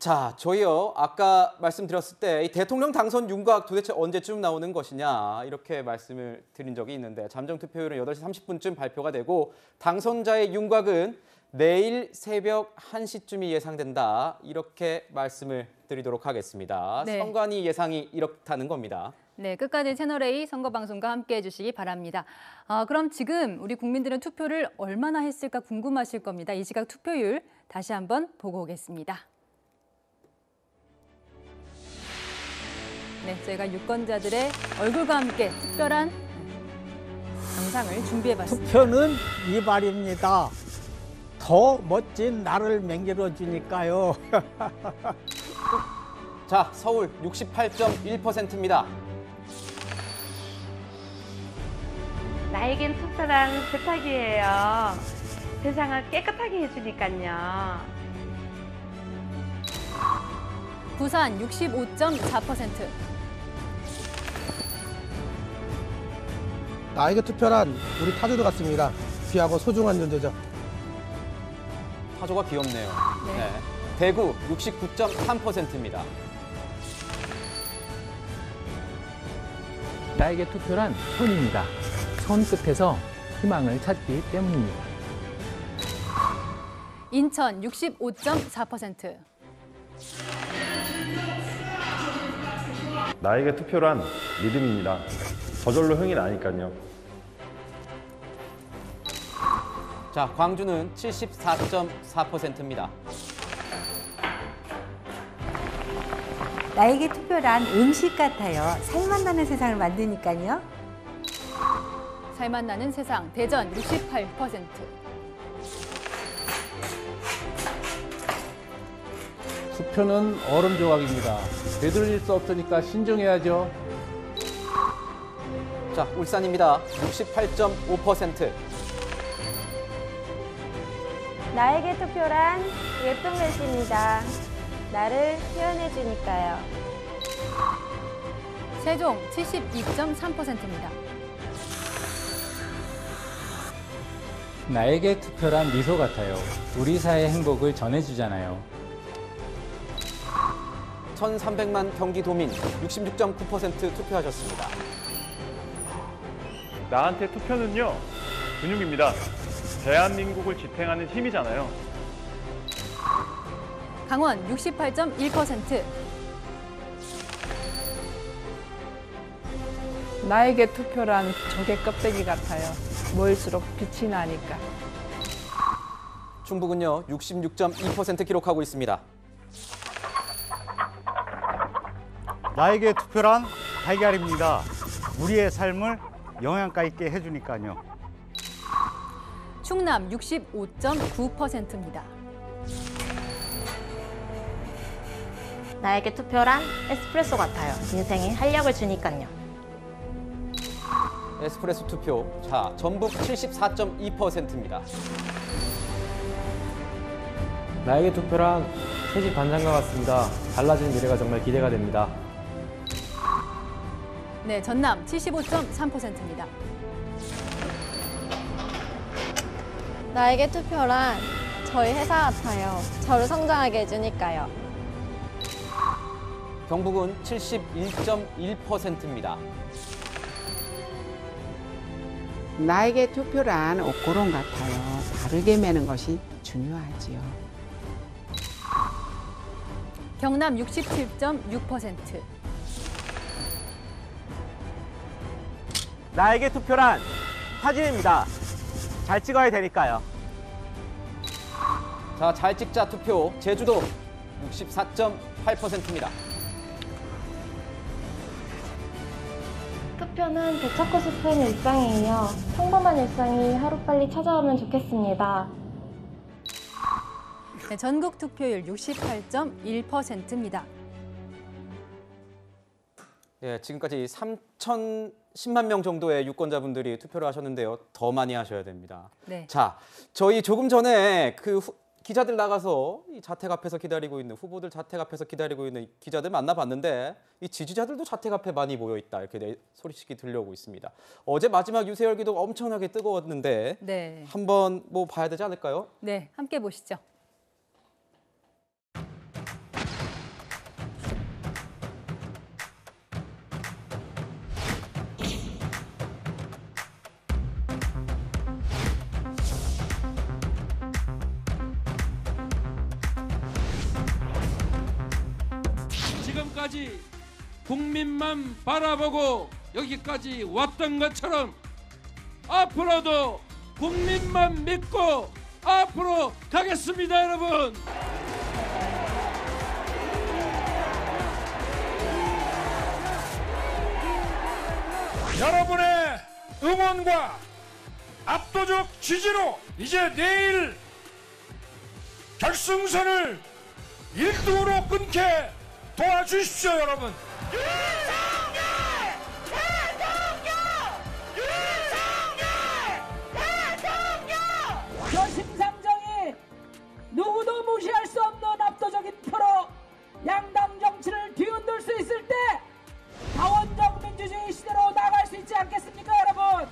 자, 저희요. 아까 말씀드렸을 때 이 대통령 당선 윤곽 도대체 언제쯤 나오는 것이냐 이렇게 말씀을 드린 적이 있는데 잠정 투표율은 8시 30분쯤 발표가 되고 당선자의 윤곽은 내일 새벽 1시쯤이 예상된다 이렇게 말씀을 드리도록 하겠습니다. 네. 선관위 예상이 이렇다는 겁니다. 네, 끝까지 채널A 선거방송과 함께해 주시기 바랍니다. 그럼 지금 우리 국민들은 투표를 얼마나 했을까 궁금하실 겁니다. 이 시각 투표율 다시 한번 보고 오겠습니다. 네, 저희가 유권자들의 얼굴과 함께 특별한 영상을 준비해봤습니다. 투표는 이 말입니다. 더 멋진 나를 맹길어 주니까요. 자, 서울 68.1%입니다. 나에겐 투표란 세탁이에요. 세상을 깨끗하게 해주니까요. 부산 65.4%. 나에게 투표란 우리 타조도 같습니다. 귀하고 소중한 존재죠. 타조가 귀엽네요. 네. 네. 대구 69.3%입니다. 나에게 투표란 손입니다. 손끝에서 희망을 찾기 때문입니다. 인천 65.4%. 나에게 투표란 믿음입니다. 저절로 흥이 나니까요. 자, 광주는 74.4%입니다. 나에게 투표란 음식 같아요. 살맛 나는 세상을 만드니까요. 살맛 나는 세상, 대전 68%. 투표는 얼음 조각입니다. 되돌릴 수 없으니까 신중해야죠. 자, 울산입니다. 68.5%. 나에게 투표란 예쁜 글씨입니다. 나를 표현해 주니까요. 세종 72.3%입니다. 나에게 투표란 미소 같아요. 우리 사회의 행복을 전해주잖아요. 1,300만 경기도민 66.9% 투표하셨습니다. 나한테 투표는요, 근육입니다. 대한민국을 지탱하는 힘이잖아요. 강원 68.1%. 나에게 투표란 조개 껍데기 같아요. 모일수록 빛이 나니까. 충북은요 66.2% 기록하고 있습니다. 나에게 투표란 달걀입니다. 우리의 삶을 영양가 있게 해주니까요. 충남 65.9%입니다. 나에게 투표란 에스프레소 같아요. 인생에 활력을 주니까요. 에스프레소 투표. 자, 전북 74.2%입니다. 나에게 투표란 새집 반장과 같습니다. 달라진 미래가 정말 기대가 됩니다. 네, 전남 75.3%입니다. 나에게 투표란 저희 회사 같아요. 저를 성장하게 해주니까요. 경북은 71.1%입니다. 나에게 투표란 옷고름 같아요. 바르게 매는 것이 중요하지요. 경남 67.6%. 나에게 투표란 사진입니다. 잘 찍어야 되니까요. 자, 잘 찍자 투표. 제주도 64.8%입니다. 투표는 되찾고 싶은 일상이에요. 평범한 일상이 하루빨리 찾아오면 좋겠습니다. 네, 전국 투표율 68.1%입니다. 예, 지금까지 3,010만 명 정도의 유권자분들이 투표를 하셨는데요. 더 많이 하셔야 됩니다. 네. 자, 저희 조금 전에 기자들 나가서 이 자택 앞에서 기다리고 있는 후보들 자택 앞에서 기다리고 있는 기자들 만나봤는데 이 지지자들도 자택 앞에 많이 모여 있다 이렇게 소식이 들려오고 있습니다. 어제 마지막 유세 열기도 엄청나게 뜨거웠는데 네. 한번 봐야 되지 않을까요? 네, 함께 보시죠. 지금까지 국민만 바라보고 여기까지 왔던 것처럼 앞으로도 국민만 믿고 앞으로 가겠습니다, 여러분. 여러분의 응원과 압도적 지지로 이제 내일 결승선을 1등으로 끊게 도와주십시오, 여러분. 저심상정이 누구도 무시할 수 없는 압도적인 표로 양당 정치를 뒤흔들 수 있을 때 다원적 민주주의 시대로 나갈 수 있지 않겠습니까, 여러분?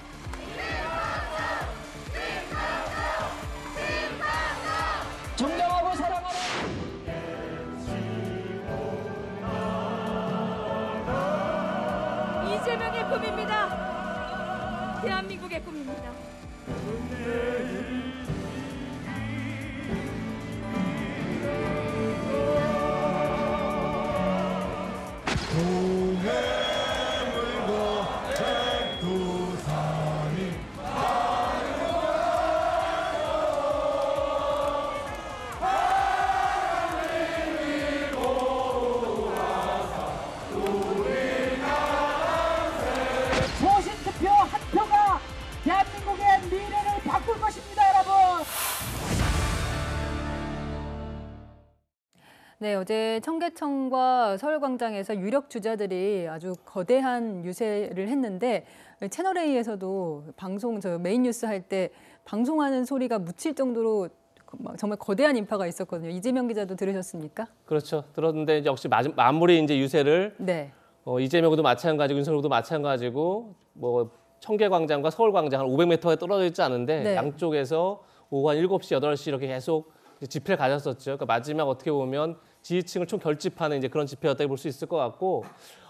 존경하고 사랑하는 이재명의 꿈입니다. 대한민국의 꿈입니다. 소신투표 한 표가 대한민국의 미래를 바꿀 것입니다, 여러분. 네, 어제 청계천과 서울광장에서 유력 주자들이 아주 거대한 유세를 했는데 채널A에서도 방송 메인 뉴스 할 때 방송하는 소리가 묻힐 정도로 정말 거대한 인파가 있었거든요. 이재명 기자도 들으셨습니까? 그렇죠. 들었는데 역시 마무리 이제 유세를 네. 이재명 후보도 마찬가지고 윤석열 후보도 마찬가지고 뭐 청계광장과 서울광장 한 500m에 떨어져 있지 않은데 네. 양쪽에서 오후 한 7시, 8시 이렇게 계속 집회를 가졌었죠. 그러니까 마지막 어떻게 보면 지지층을 총 결집하는 이제 그런 집회였다고 볼 수 있을 것 같고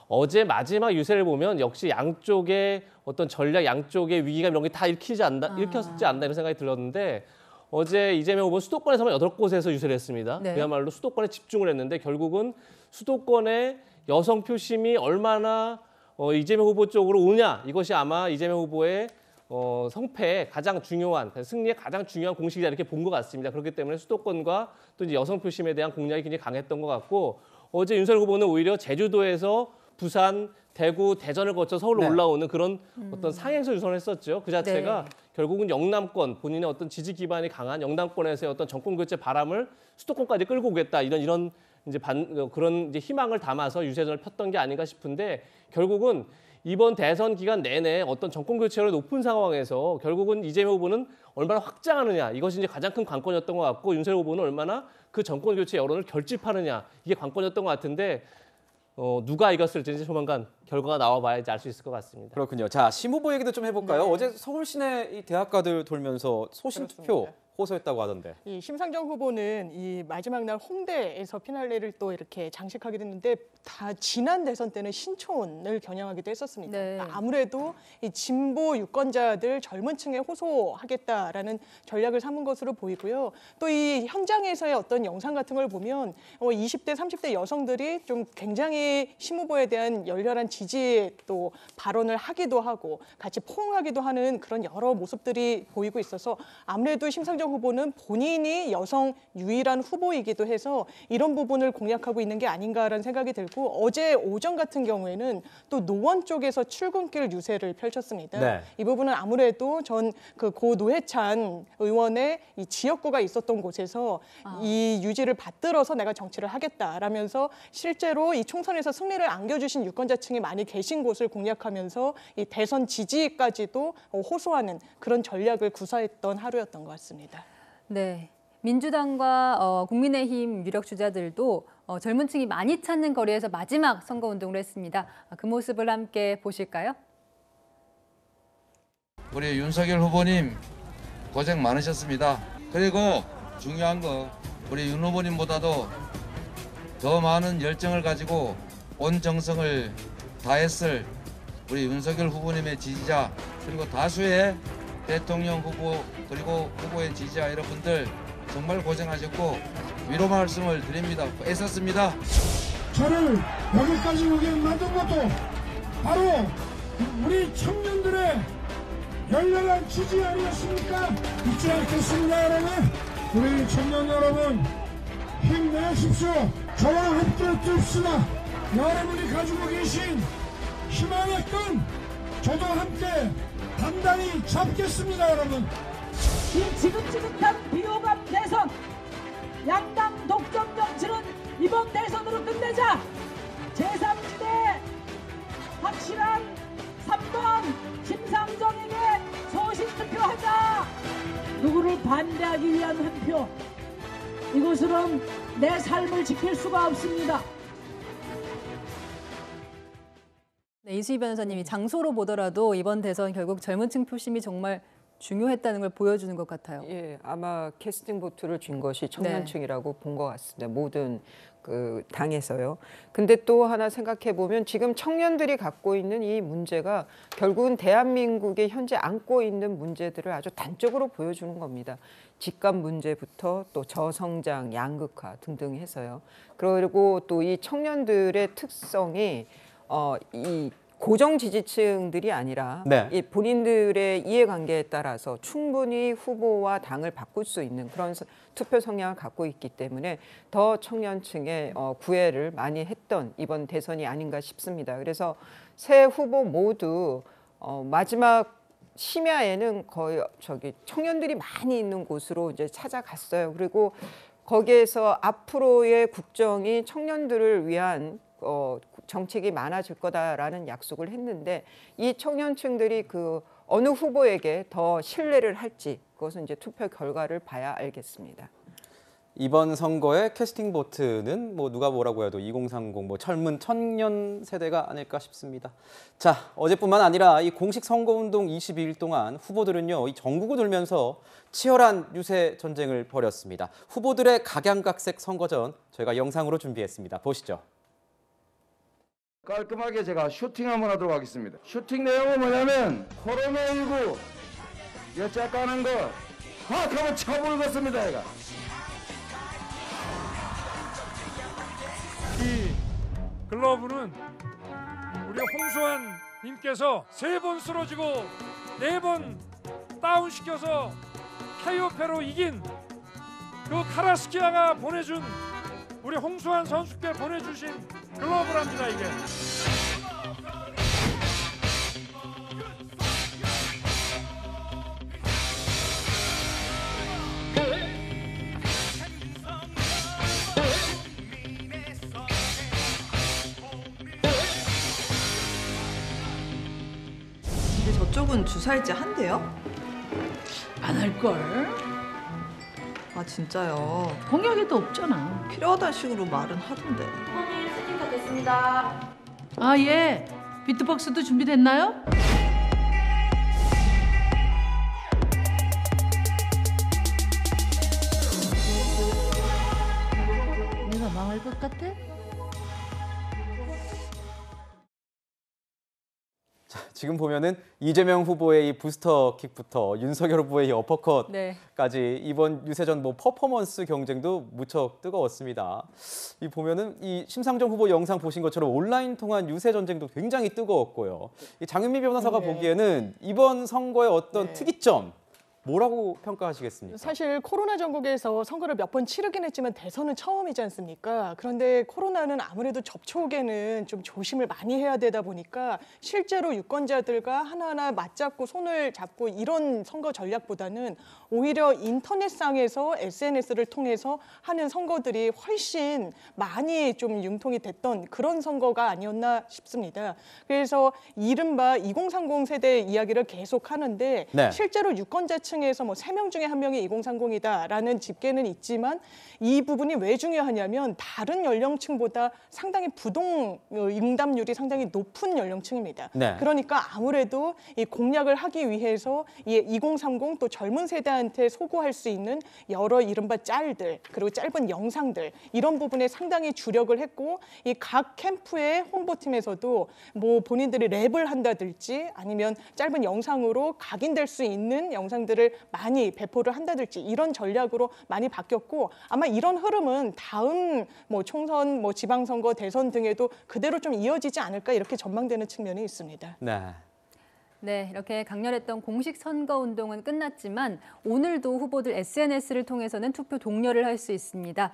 어제 마지막 유세를 보면 역시 양쪽의 어떤 전략, 양쪽의 위기감 이런 게 다 읽혔지 않나 이런 생각이 들었는데 어제 이재명 후보 수도권에서만 8곳에서 유세를 했습니다. 네. 그야말로 수도권에 집중을 했는데 결국은 수도권의 여성 표심이 얼마나 이재명 후보 쪽으로 오냐 이것이 아마 이재명 후보의 성패의 가장 중요한 승리의 가장 중요한 공식이다 이렇게 본 것 같습니다. 그렇기 때문에 수도권과 또 이제 여성 표심에 대한 공략이 굉장히 강했던 것 같고 어제 윤석열 후보는 오히려 제주도에서 부산, 대구, 대전을 거쳐 서울로 네. 올라오는 그런 어떤 상행선 유선을 했었죠. 그 자체가 네. 결국은 영남권 본인의 어떤 지지 기반이 강한 영남권에서의 어떤 정권 교체 바람을 수도권까지 끌고 오겠다 이런 이제 그런 이제 희망을 담아서 유세전을 폈던 게 아닌가 싶은데 결국은 이번 대선 기간 내내 어떤 정권 교체율이 높은 상황에서 결국은 이재명 후보는 얼마나 확장하느냐 이것이 이제 가장 큰 관건이었던 것 같고 윤석열 후보는 얼마나 그 정권 교체 여론을 결집하느냐 이게 관건이었던 것 같은데 누가 이겼을지 조만간 결과가 나와봐야지 알 수 있을 것 같습니다. 그렇군요. 자, 심 후보 얘기도 좀 해볼까요? 네. 어제 서울 시내 이 대학가들 돌면서 소신 투표 호소했다고 하던데. 이 심상정 후보는 이 마지막 날 홍대에서 피날레를 또 이렇게 장식하게 됐는데 다 지난 대선 때는 신촌을 겨냥하기도 했었습니다. 네. 아무래도 이 진보 유권자들 젊은 층에 호소하겠다라는 전략을 삼은 것으로 보이고요. 또 이 현장에서의 어떤 영상 같은 걸 보면 20대, 30대 여성들이 좀 굉장히 심 후보에 대한 열렬한 지지 또 발언을 하기도 하고 같이 포옹하기도 하는 그런 여러 모습들이 보이고 있어서 아무래도 심상정 후보는 본인이 여성 유일한 후보이기도 해서 이런 부분을 공략하고 있는 게 아닌가라는 생각이 들고 어제 오전 같은 경우에는 또 노원 쪽에서 출근길 유세를 펼쳤습니다. 네. 이 부분은 아무래도 전 그 고 노회찬 의원의 이 지역구가 있었던 곳에서 이 유지를 받들어서 내가 정치를 하겠다라면서 실제로 이 총선에서 승리를 안겨주신 유권자층이 많이 계신 곳을 공략하면서 이 대선 지지까지도 호소하는 그런 전략을 구사했던 하루였던 것 같습니다. 네, 민주당과 국민의힘 유력 주자들도 젊은 층이 많이 찾는 거리에서 마지막 선거운동을 했습니다. 그 모습을 함께 보실까요? 우리 윤석열 후보님 고생 많으셨습니다. 그리고 중요한 거 우리 윤 후보님보다도 더 많은 열정을 가지고 온 정성을 다했을 우리 윤석열 후보님의 지지자 그리고 다수의 대통령 후보 그리고 후보의 지지자 여러분들 정말 고생하셨고 위로 말씀을 드립니다. 애썼습니다. 저를 여기까지 오게 만든 것도 바로 우리 청년들의 열렬한 지지 아니었습니까? 잊지 않겠습니다. 여러분, 우리 청년 여러분 힘내십시오. 저와 함께 뜹시다. 여러분이 가지고 계신 희망의 끈 저도 함께 단단히 잡겠습니다. 여러분, 이 지긋지긋한 비호감 대선, 양당 독점 정치는 이번 대선으로 끝내자. 제3지대 확실한 3번 심상정에게 소신 투표하자. 누구를 반대하기 위한 한 표. 이곳으로는 내 삶을 지킬 수가 없습니다. 네, 이수희 변호사님이 장소로 보더라도 이번 대선 결국 젊은 층 표심이 정말 중요했다는 걸 보여주는 것 같아요. 예, 아마 캐스팅 보트를 준 것이 청년층이라고 본 것 같습니다. 모든 그 당에서요. 근데 또 하나 생각해 보면 지금 청년들이 갖고 있는 이 문제가 결국은 대한민국이 현재 안고 있는 문제들을 아주 단적으로 보여주는 겁니다. 집값 문제부터 또 저성장, 양극화 등등 해서요. 그리고 또 이 청년들의 특성이 이 고정 지지층들이 아니라 네. 이 본인들의 이해관계에 따라서 충분히 후보와 당을 바꿀 수 있는 그런 투표 성향을 갖고 있기 때문에 더 청년층의 구애를 많이 했던 이번 대선이 아닌가 싶습니다. 그래서 세 후보 모두 마지막 심야에는 거의 청년들이 많이 있는 곳으로 이제 찾아갔어요. 그리고 거기에서 앞으로의 국정이 청년들을 위한 정책이 많아질 거다라는 약속을 했는데 이 청년층들이 그 어느 후보에게 더 신뢰를 할지 그것은 이제 투표 결과를 봐야 알겠습니다. 이번 선거의 캐스팅 보트는 뭐 누가 뭐라고 해도 2030 뭐 젊은 청년 세대가 아닐까 싶습니다. 자, 어제뿐만 아니라 이 공식 선거운동 22일 동안 후보들은요, 이 전국을 돌면서 치열한 유세 전쟁을 벌였습니다. 후보들의 각양각색 선거전 저희가 영상으로 준비했습니다. 보시죠. 깔끔하게 제가 슈팅 한번 하도록 하겠습니다. 슈팅 내용은 뭐냐면 코로나19 여자 까는 거 확 한번 쳐불겠습니다. 얘가. 이 글러브는 우리 홍수환 님께서 3번 쓰러지고 4번 다운시켜서 KO패로 이긴 그 카라스키아가 보내준 우리 홍수환 선수께 보내주신 글러브랍니다. 이게 근데 저쪽은 주사일제 한대요? 안 할걸? 아 진짜요? 공약에도 없잖아. 필요하다는 식으로 말은 하던데. 후보님 세팅 다 됐습니다. 아 예. 비트박스도 준비됐나요? 내가 망할 것 같아? 자, 지금 보면은 이재명 후보의 이 부스터킥부터 윤석열 후보의 이 어퍼컷까지 네. 이번 유세전 뭐 퍼포먼스 경쟁도 무척 뜨거웠습니다. 이 보면은 이 심상정 후보 영상 보신 것처럼 온라인 통한 유세 전쟁도 굉장히 뜨거웠고요. 이 장윤미 변호사가 보기에는 이번 선거의 어떤 특이점 뭐라고 평가하시겠습니까? 사실 코로나 전국에서 선거를 몇 번 치르긴 했지만 대선은 처음이지 않습니까? 그런데 코로나는 아무래도 접촉에는 좀 조심을 많이 해야 되다 보니까 실제로 유권자들과 하나하나 맞잡고 손을 잡고 이런 선거 전략보다는 오히려 인터넷상에서 SNS를 통해서 하는 선거들이 훨씬 많이 좀 융통이 됐던 그런 선거가 아니었나 싶습니다. 그래서 이른바 2030 세대 이야기를 계속 하는데 실제로 유권자층 에서 뭐 3명 중에 1명이 2030이다라는 집계는 있지만 이 부분이 왜 중요하냐면 다른 연령층보다 상당히 부동 응답률이 상당히 높은 연령층입니다. 그러니까 아무래도 이 공략을 하기 위해서 이 2030 또 젊은 세대한테 소구할 수 있는 여러 이른바 짤들 그리고 짧은 영상들 이런 부분에 상당히 주력을 했고 이 각 캠프의 홍보팀에서도 뭐 본인들이 랩을 한다든지 아니면 짧은 영상으로 각인될 수 있는 영상들을 문자들을 많이 배포를 한다든지 이런 전략으로 많이 바뀌었고 아마 이런 흐름은 다음 뭐 총선, 뭐 지방선거, 대선 등에도 그대로 좀 이어지지 않을까 이렇게 전망되는 측면이 있습니다. 네. 네, 이렇게 강렬했던 공식 선거운동은 끝났지만 오늘도 후보들 SNS를 통해서는 투표 독려를 할 수 있습니다.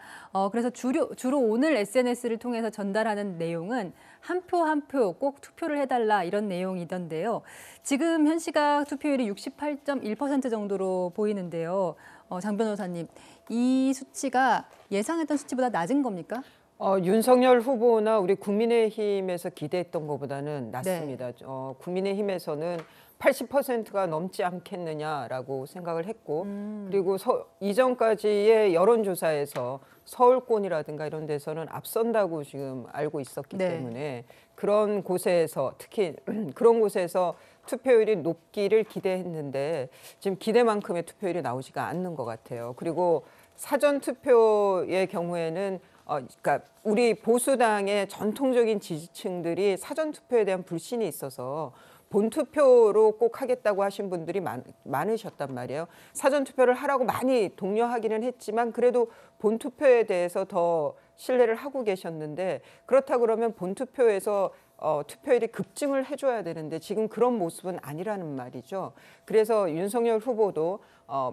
그래서 주로 오늘 SNS를 통해서 전달하는 내용은 한 표 한 표 꼭 투표를 해달라 이런 내용이던데요. 지금 현 시각 투표율이 68.1% 정도로 보이는데요. 장 변호사님, 이 수치가 예상했던 수치보다 낮은 겁니까? 윤석열 후보나 우리 국민의힘에서 기대했던 것보다는 낮습니다. 네. 국민의힘에서는 80%가 넘지 않겠느냐라고 생각을 했고 그리고 이전까지의 여론조사에서 서울권이라든가 이런 데서는 앞선다고 지금 알고 있었기 네. 때문에 그런 곳에서 특히 그런 곳에서 투표율이 높기를 기대했는데 지금 기대만큼의 투표율이 나오지가 않는 것 같아요. 그리고 사전 투표의 경우에는 그러니까 우리 보수당의 전통적인 지지층들이 사전 투표에 대한 불신이 있어서 본투표로 꼭 하겠다고 하신 분들이 많으셨단 말이에요. 사전 투표를 하라고 많이 독려하기는 했지만 그래도 본투표에 대해서 더 신뢰를 하고 계셨는데 그렇다 그러면 본투표에서 투표율이 급증을 해줘야 되는데 지금 그런 모습은 아니라는 말이죠. 그래서 윤석열 후보도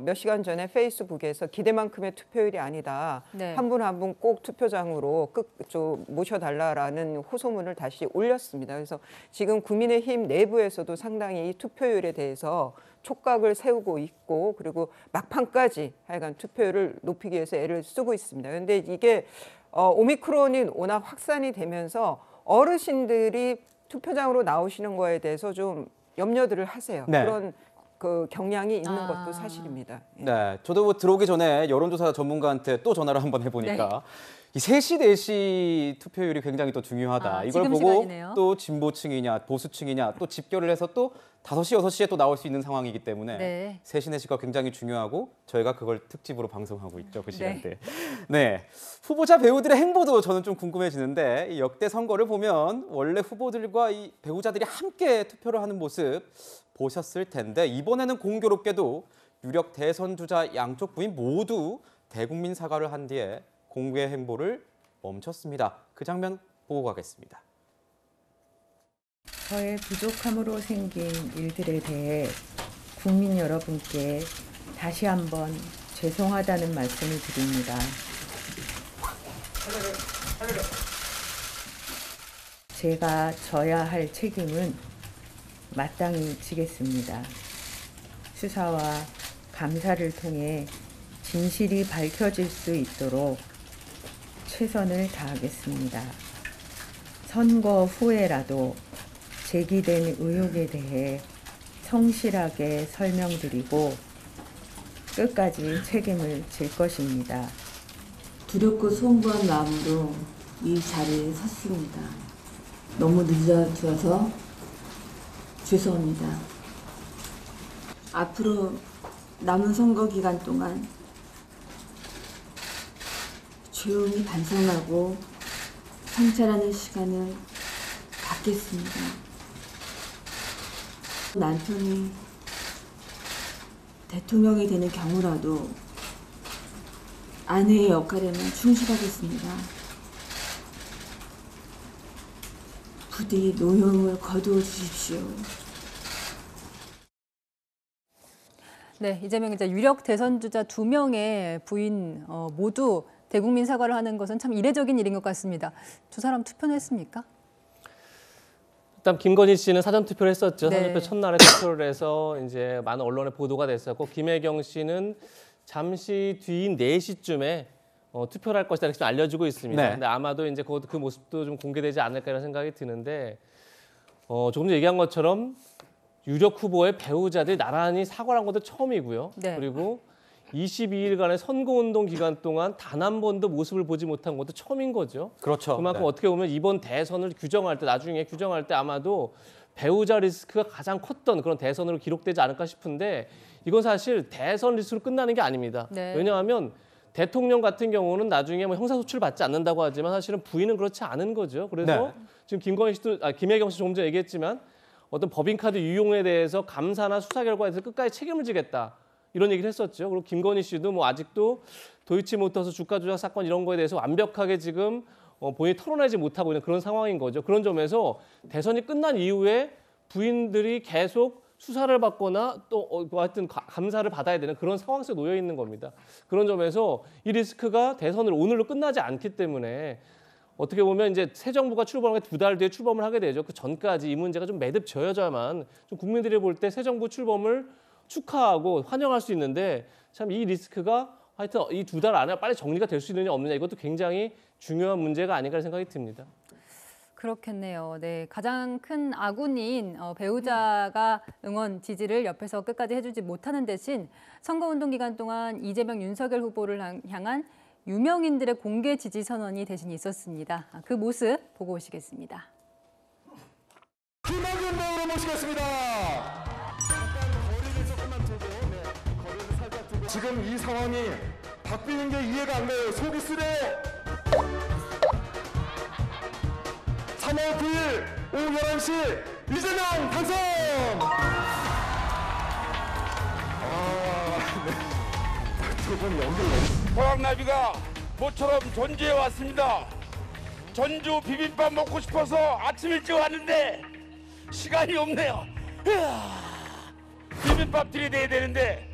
몇 시간 전에 페이스북에서 기대만큼의 투표율이 아니다. 네. 한 분 한 분 꼭 투표장으로 좀 모셔달라라는 호소문을 다시 올렸습니다. 그래서 지금 국민의힘 내부에서도 상당히 이 투표율에 대해서 촉각을 세우고 있고 그리고 막판까지 하여간 투표율을 높이기 위해서 애를 쓰고 있습니다. 그런데 이게 오미크론이 워낙 확산이 되면서 어르신들이 투표장으로 나오시는 거에 대해서 좀 염려들을 하세요. 네. 그런 그 경향이 있는 것도 사실입니다. 네, 저도 뭐 들어오기 전에 여론조사 전문가한테 또 전화를 한번 해보니까 이 3시, 4시 투표율이 굉장히 또 중요하다. 이걸 보고 시간이네요. 또 진보층이냐 보수층이냐 또 집결을 해서 또 5시, 6시에 또 나올 수 있는 상황이기 때문에 네. 3시, 4시가 굉장히 중요하고 저희가 그걸 특집으로 방송하고 있죠. 그 시간대. 네. 후보자 배우들의 행보도 저는 좀 궁금해지는데 이 역대 선거를 보면 원래 후보들과 이 배우자들이 함께 투표를 하는 모습 보셨을 텐데 이번에는 공교롭게도 유력 대선 주자 양쪽 부인 모두 대국민 사과를 한 뒤에 공개 행보를 멈췄습니다. 그 장면 보고 가겠습니다. 저의 부족함으로 생긴 일들에 대해 국민 여러분께 다시 한번 죄송하다는 말씀을 드립니다. 제가 져야 할 책임은 마땅히 지겠습니다. 수사와 감사를 통해 진실이 밝혀질 수 있도록 최선을 다하겠습니다. 선거 후에라도 제기된 의혹에 대해 성실하게 설명드리고 끝까지 책임을 질 것입니다. 두렵고 송구한 마음으로 이 자리에 섰습니다. 너무 늦어져서 죄송합니다. 앞으로 남은 선거 기간 동안 조용히 반성하고 성찰하는 시간을 갖겠습니다. 남편이 대통령이 되는 경우라도 아내의 역할에만 충실하겠습니다. 부디 노여움을 거두어 주십시오. 네, 이재명 기자 유력 대선 주자 2명의 부인 모두 대국민 사과를 하는 것은 참 이례적인 일인 것 같습니다. 두 사람 투표는 했습니까? 일단 김건희 씨는 사전 투표를 했었죠. 네. 사전 투표 첫날에 투표를 해서 이제 많은 언론에 보도가 됐었고 김혜경 씨는 잠시 뒤인 4시쯤에 투표를 할 것이다 이렇게 알려지고 있습니다. 네. 근데 아마도 이제 그 모습도 좀 공개되지 않을까 이런 생각이 드는데 조금 전에 얘기한 것처럼 유력 후보의 배우자들이 나란히 사과를 한 것도 처음이고요. 네. 그리고 22일간의 선거운동 기간 동안 단 한 번도 모습을 보지 못한 것도 처음인 거죠. 그렇죠. 그만큼 네. 어떻게 보면 이번 대선을 규정할 때 나중에 규정할 때 아마도 배우자 리스크가 가장 컸던 그런 대선으로 기록되지 않을까 싶은데 이건 사실 대선 리스크로 끝나는 게 아닙니다. 네. 왜냐하면 대통령 같은 경우는 나중에 뭐 형사소추를 받지 않는다고 하지만 사실은 부인은 그렇지 않은 거죠. 그래서 네. 지금 김혜경 씨 조금 전에 얘기했지만 어떤 법인카드 유용에 대해서 감사나 수사 결과에 대해서 끝까지 책임을 지겠다. 이런 얘기를 했었죠. 그리고 김건희 씨도 뭐 아직도 도이치모터스 주가 조작 사건 이런 거에 대해서 완벽하게 지금 본인이 털어내지 못하고 있는 그런 상황인 거죠. 그런 점에서 대선이 끝난 이후에 부인들이 계속 수사를 받거나 또 하여튼 감사를 받아야 되는 그런 상황 속에 놓여 있는 겁니다. 그런 점에서 이 리스크가 대선을 오늘로 끝나지 않기 때문에 어떻게 보면 이제 새 정부가 출범한 게 2달 뒤에 출범을 하게 되죠. 그 전까지 이 문제가 좀 매듭 져야만 좀 국민들이 볼 때 새 정부 출범을 축하하고 환영할 수 있는데 참 이 리스크가 하여튼 이 2달 안에 빨리 정리가 될 수 있느냐 없느냐 이것도 굉장히 중요한 문제가 아닌가 생각이 듭니다. 그렇겠네요. 네, 가장 큰 아군인 배우자가 응원 지지를 옆에서 끝까지 해주지 못하는 대신 선거운동 기간 동안 이재명, 윤석열 후보를 향한 유명인들의 공개 지지 선언이 대신 있었습니다. 그 모습 보고 오시겠습니다. 김학윤 배우로 모시겠습니다. 거리를 조금만 두고, 거리를 살짝 두고. 지금 이 상황이 바뀌는 게 이해가 안 가요. 속이 쓰려. 3월 9일 오후 11시 이재명 당선! 두분 연결. 호랑나비가 모처럼 전주에 왔습니다. 전주 비빔밥 먹고 싶어서 아침 일찍 왔는데 시간이 없네요. 비빔밥 들이대야 되는데